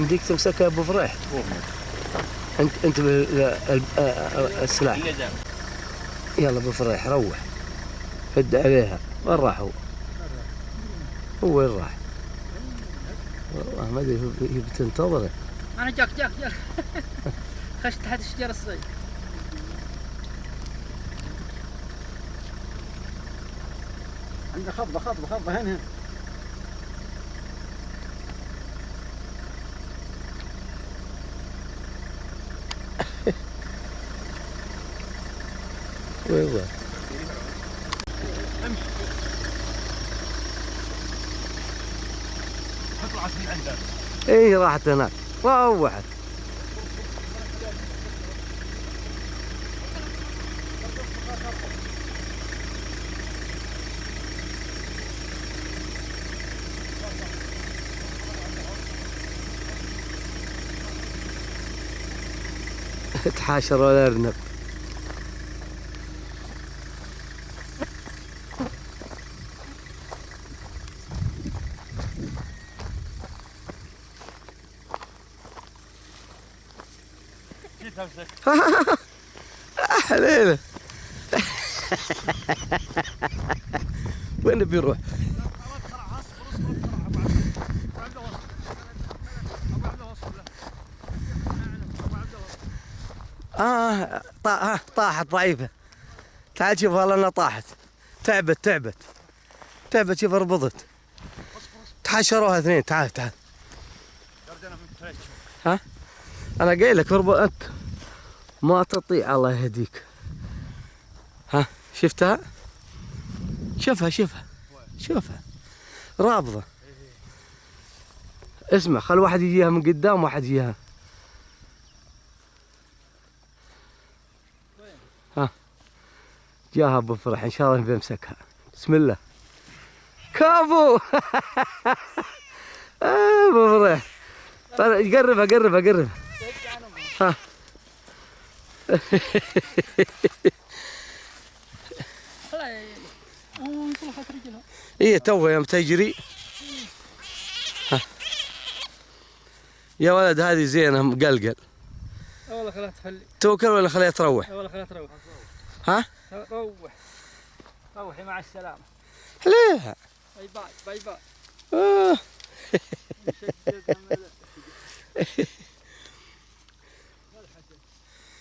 يمديك تمسكها ابو فريح. انت السلاح. يلا ابو فريح روح هد عليها. وين راح هو؟ هو وين راح؟ والله ما ادري هي بتنتظره. انا جاك خش تحت الشجره الصغير. عنده خضبه هنا. وين راح؟ ايه راحت هناك روحت. تحاشروا الارنب. حليله. وين بيروح؟ طاحت ضعيفة. تعال شوف والله انها طاحت. تعبت شوف ربضت. تحشروها اثنين. تعال ها انا قايل لك اربط انت ما تطيع. الله يهديك. ها شفتها؟ شوفها رابضة. اسمع خل واحد يجيها من قدام واحد يجيها. ها جاها ابو فرح ان شاء الله بيمسكها. بسم الله. كابو. ابو فرح قربها. ها انطلقت رجلها. هي توها يوم تجري. ها يا ولد هذه زينه مقلقل. والله خليها تفلي. توكل ولا خليها تروح؟ والله خليها تروح. ها؟ روحي مع السلامة. ليه؟ باي باي.